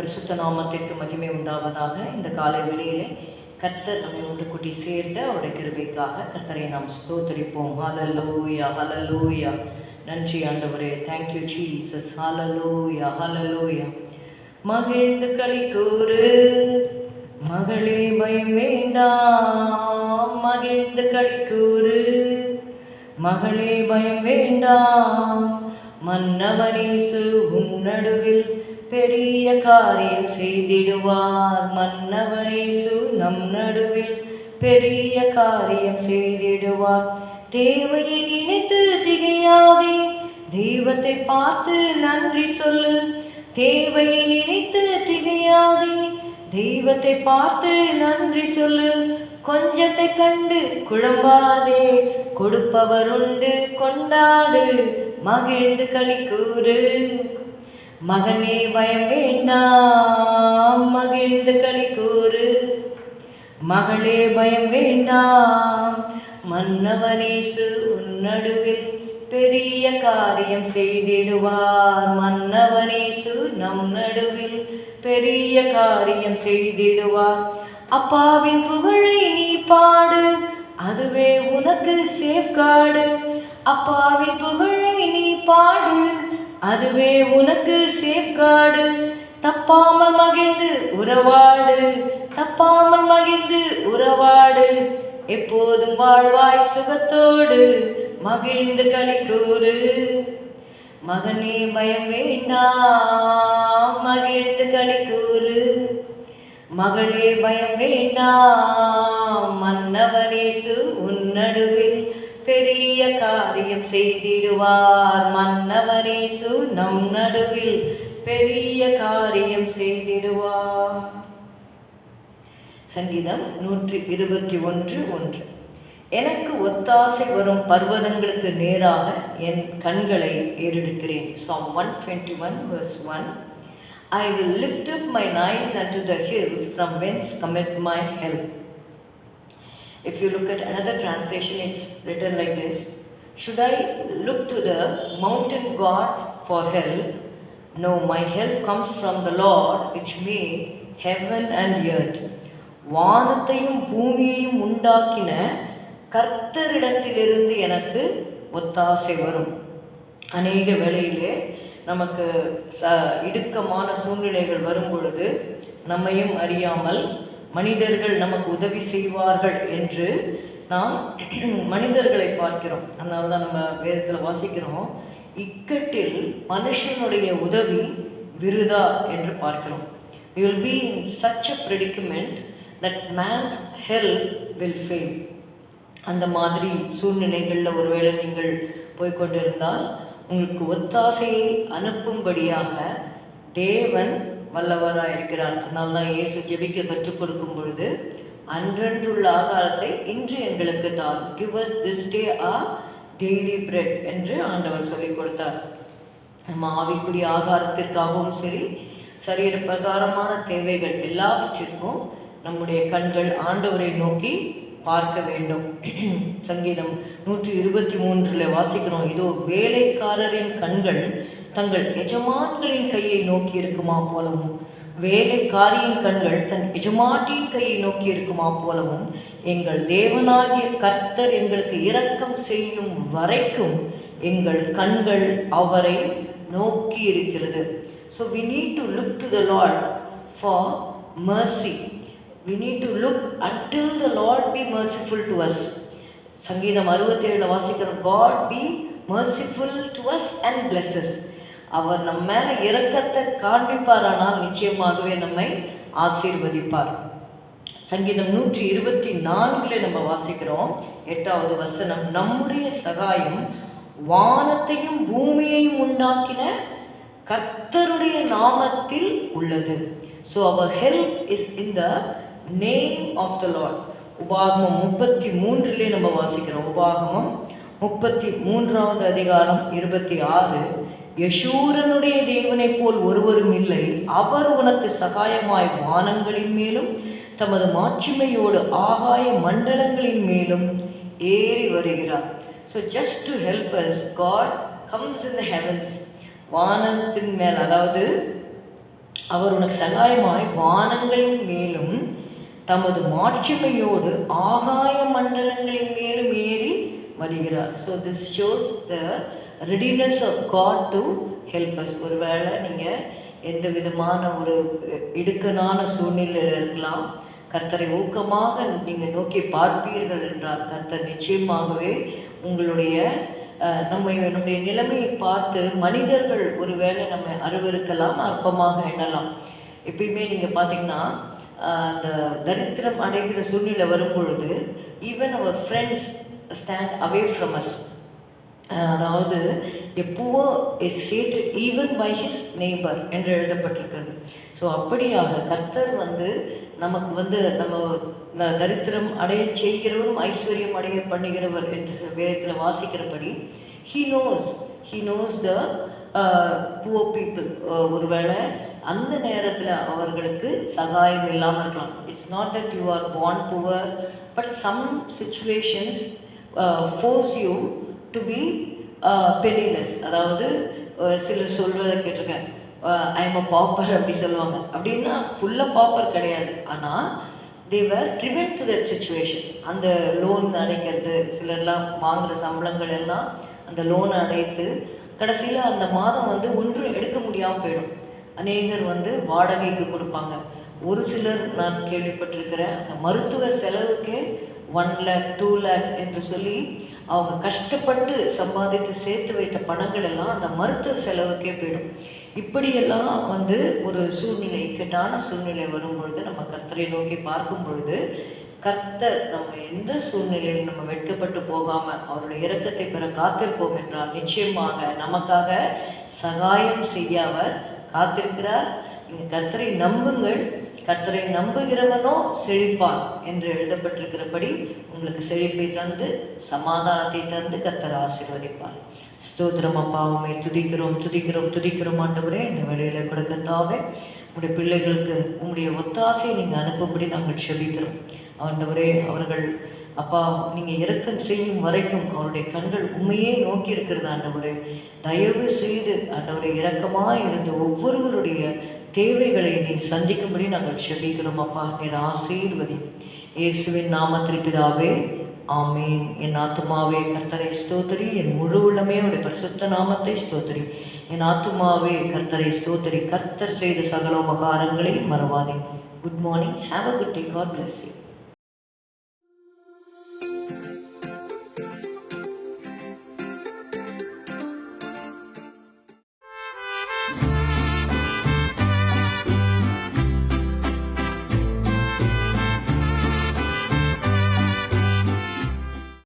பரிசுத்த நாமத்திற்கு மகிமை உண்டாவதாக. இந்த காலை வேளையிலே கர்த்தர் நம்மை ஒன்று கூட்டி சேர்த்து அவருடைய கிருபைக்காக கர்த்தரை நாம் ஸ்தோத்தரிப்போம். ஹல்லேலூயா, ஹல்லேலூயா. நன்றி ஆண்டவரே. Thank you Jesus. Hallelujah, hallelujah. மகிழ்ந்து களி கூறு மகளே, பயம் வேண்டாம். மகிழ்ந்து களி கூறு மகளே, பயம் வேண்டாம். மன்னவனேசு உன் நடுவில் பெரிய காரியம் செய்திடுவார். மன்னவனேசு நம் நடுவில் பெரிய காரியம் செய்திடுவார். தேவையை நினைத்து திகையாதே, தெய்வத்தை பார்த்து நன்றி சொல்லு. தேவையை நினைத்து திகையாதே, தெய்வத்தை பார்த்து நன்றி சொல்லு. கொஞ்சத்தை கண்டு குழம்பாதே, கொடுப்பவர் உண்டு கொண்டாடு. மகிழ்ந்து களி கூறு மகனே, பயம் வேண்டாம். மகிழ்ந்து களி கூறு மகளே, பயம் வேண்டாம். மன்னவனேசு உன் நடுவில் பெரிய காரியம் செய்திடுவார். மன்னவனேசு நம் நடுவில் பெரிய காரியம் செய்திடுவார். அப்பாவின் புகழை நீ பாடு, அதுவே உனக்கு சேஃப்கார்டு. அப்பாவின் புகழை நீ பாடு, அதுவே உனக்கு சேஃப்கார்டு. தப்பாமல் மகிழ்ந்து உறவாடு, தப்பாமல் மகிழ்ந்து உறவாடு. எப்போதும் வாழ்வாய் சுகத்தோடு, மகிழ்ந்து களி கூறு மகனே, பயம் வேண்டாம். மகிழ்ந்து களி கூறு மகளே, பயம் வேண்டாம். மன்னவனேசு உன் நடுவில் பெரிய காரியம் செய்திடுவார். மன்னவனேசு நம் நடுவில் பெரிய காரியம் செய்திடுவார். சங்கீதம் 121:1. எனக்கு ஒத்தாசை வரும் பர்வதங்களுக்கு நேராக என் கண்களை ஏறெடுக்கிறேன். Psalm 121:1. I will lift up mine eyes unto the hills, from whence cometh my help. If you look at another translation, it's written like this: should I look to the mountain gods for help? No, my help comes from the Lord which made heaven and earth. வானத்தையும் பூமியையும் உண்டாக்கின கர்த்தரிடத்திலிருந்து எனக்கு ஒத்தாசை வரும். அநேக வேளையிலே நமக்கு இடுக்கமான சூழ்நிலைகள் வரும் பொழுது நம்மையும் அறியாமல் மனிதர்கள் நமக்கு உதவி செய்வார்கள் என்று நாம் மனிதர்களை பார்க்கிறோம். அதனால தான் நம்ம வேதத்தில் வாசிக்கிறோம், இக்கட்டில் மனுஷனுடைய உதவி விருதா என்று பார்க்கிறோம். You will be in such a predicament that man's help will fail. அந்த மாதிரி சூழ்நிலைகளில் ஒருவேளை நீங்கள் போய்கொண்டிருந்தால் உங்களுக்கு ஒத்தாசையை அனுப்பும்படியாக தேவன் வல்லவராக இருக்கிறார். அதனால தான் இயேசு ஜெபிக்க கற்றுக் கொடுக்கும் பொழுது, அன்றன்றுள்ள ஆகாரத்தை இன்று எங்களுக்கு தான், give us this day our daily bread என்று ஆண்டவர் சொல்லிக் கொடுத்தார். நம்ம ஆவிக்குரிய ஆகாரத்திற்காகவும் சரி, சரீர பிரகாரமான தேவைகள் எல்லாவற்றிற்கும் நம்முடைய கண்கள் ஆண்டவரை நோக்கி பார்க்க வேண்டும். சங்கீதம் 123 வாசிக்கிறோம், இதோ வேலைக்காரரின் கண்கள் தங்கள் எஜமான்களின் கையை நோக்கி இருக்குமா போலவும், வேலைக்காரியின் கண்கள் தன் எஜமாட்டியின் கையை நோக்கி இருக்குமா போலவும், எங்கள் தேவனாகிய கர்த்தர் எங்களுக்கு இரக்கம் செய்யும் வரைக்கும் எங்கள் கண்கள் அவரை நோக்கி இருக்கிறது. So we need to look to the Lord for mercy. We need to look until the Lord be merciful to us. சங்கீதம் 67 வாசிக்கிறோம், God be merciful to us and bless us. அவர் நம்ம மேலே இரக்கத்தை காண்பிப்பாரானால் நிச்சயமாகவே நம்மை ஆசீர்வதிப்பார். சங்கீதம் 124 நம்ம வாசிக்கிறோம், 8வது வசனம், நம்முடைய சகாயம் வானத்தையும் பூமியையும் உண்டாக்கின கர்த்தருடைய நாமத்தில் உள்ளது. So our help is in the name of the Lord. உபாகமம் 33 நம்ம வாசிக்கிறோம். உபாகமம் 33வது அதிகாரம் 26, யெஷூரனுடைய தேவனை போல் ஒருவரும் இல்லை, அவர் உனக்கு சகாயமாய் வானங்களின் மேலும் தமது மாட்சிமையோடு ஆகாய மண்டலங்களின் மேலும் ஏறி வருகிறார். So just to help us, God comes in the heavens. வானத்தின் மேல், அதாவது அவர் உனக்கு சகாயமாய் வானங்களின் மேலும் தமது மாட்சிமையோடு ஆகாய மண்டலங்களின் மேலும் ஏறி வருகிறார். So this shows the readiness of God to help us. ஒருவேளை நீங்கள் எந்த விதமான ஒரு இடுக்கனான சூழ்நிலையில் இருக்கலாம், கர்த்தரை ஊக்கமாக நீங்கள் நோக்கி பார்ப்பீர்கள் என்றால் கர்த்தர் நிச்சயமாகவே உங்களுடைய நம்முடைய நிலைமையை பார்த்து மனிதர்கள் ஒருவேளை நம்ம அருவருக்கலாம், அற்பமாக எண்ணலாம். எப்பயுமே நீங்கள் பார்த்தீங்கன்னா அந்த தரித்திரம் அடைகிற சூழ்நிலை வரும் பொழுது even our friends stand away from us. அதாவது எப்போவோ is hated even by his neighbour என்று எழுதப்பட்டிருக்கிறது. ஸோ அப்படியாக கர்த்தர் நமக்கு நம்ம தரித்திரம் அடைய செய்கிறவரும் ஐஸ்வர்யம் அடைய பண்ணுகிறவர் என்று வேதத்தில் வாசிக்கிறபடி he knows the poor people. ஒருவேளை அந்த நேரத்தில் அவர்களுக்கு சகாயம் இல்லாமல் இருக்கலாம். It's not that you are born poor, but some situations force you to be penniless. அதாவது சிலர் சொல்வதை கேட்டிருக்கேன், ஐ எம் அ பாப்பர் அப்படி சொல்லுவாங்க. அப்படின்னா ஃபுல்லாக பாப்பர் கிடையாது, ஆனால் தேவர் ட்ரிவன் டு தட் சிச்சுவேஷன். அந்த லோன் அடைக்கிறது, சிலர்லாம் வாங்குகிற சம்பளங்கள் எல்லாம் அந்த லோனை அடைத்து கடைசியில் அந்த மாதம் ஒன்றும் எடுக்க முடியாமல் போயிடும். அநேகர் வாடகைக்கு கொடுப்பாங்க. ஒரு சிலர் நான் கேள்விப்பட்டிருக்கிறேன், அந்த மருத்துவ செலவுக்கே 1 lakh 2 lakhs என்று சொல்லி அவங்க கஷ்டப்பட்டு சம்பாதித்து சேர்த்து வைத்த பணங்கள் எல்லாம் அந்த மருத்துவ செலவுக்கே போயிடும். இப்படியெல்லாம் ஒரு சூழ்நிலை, இக்கட்டான சூழ்நிலை வரும் பொழுது நம்ம கர்த்தரை நோக்கி பார்க்கும் பொழுது கர்த்தர் நம்ம எந்த சூழ்நிலையும் நம்ம வெட்கப்பட்டு போகாமல் அவருடைய இரக்கத்தை பெற காத்திருப்போம் என்றால் நிச்சயமாக நமக்காக சகாயம் செய்ய அவர் காத்திருக்கிறார். நீங்கள் கர்த்தரை நம்புங்கள், கர்த்தரை நம்புகிறவனோ செழிப்பான் என்று எழுதப்பட்டிருக்கிறபடி உங்களுக்கு செழிப்பை தந்து சமாதானத்தை தந்து கர்த்தர் ஆசீர்வதிப்பார். ஸ்தோத்திரம் அப்பா, உம்மை துதிக்கிறோம் ஆண்டவரே. இந்த வேளையில் கூட கர்த்தாவே உங்களுடைய பிள்ளைகளுக்கு உங்களுடைய ஒத்தாசையை நீங்கள் அனுப்பும்படி நாங்கள் செபிக்கிறோம் ஆண்டவரே. அவர்கள் அப்பா நீங்கள் இரக்கம் செய்யும் வரைக்கும் அவருடைய கண்கள் உண்மையே நோக்கி இருக்கிறது ஆண்டவரே. தயவு செய்து ஆண்டவரை இரக்கமாக இருந்து ஒவ்வொருவருடைய தேவைகளை நீ சந்திக்கும்படி நாங்கள் செபிக்கிறோம் அப்பா. நீர் ஆசீர்வதி. இயேசுவின் நாமத்தில் பிதாவே, ஆமீன். என் ஆத்துமாவே கர்த்தரை ஸ்தோத்திரி, என் முழு உள்ளமே அவருடைய பரிசுத்த நாமத்தை ஸ்தோத்திரி. என் ஆத்துமாவே கர்த்தரை ஸ்தோத்திரி, கர்த்தர் செய்த சகல உபகாரங்களை மறவாதே. Good morning, have a good day, God bless you.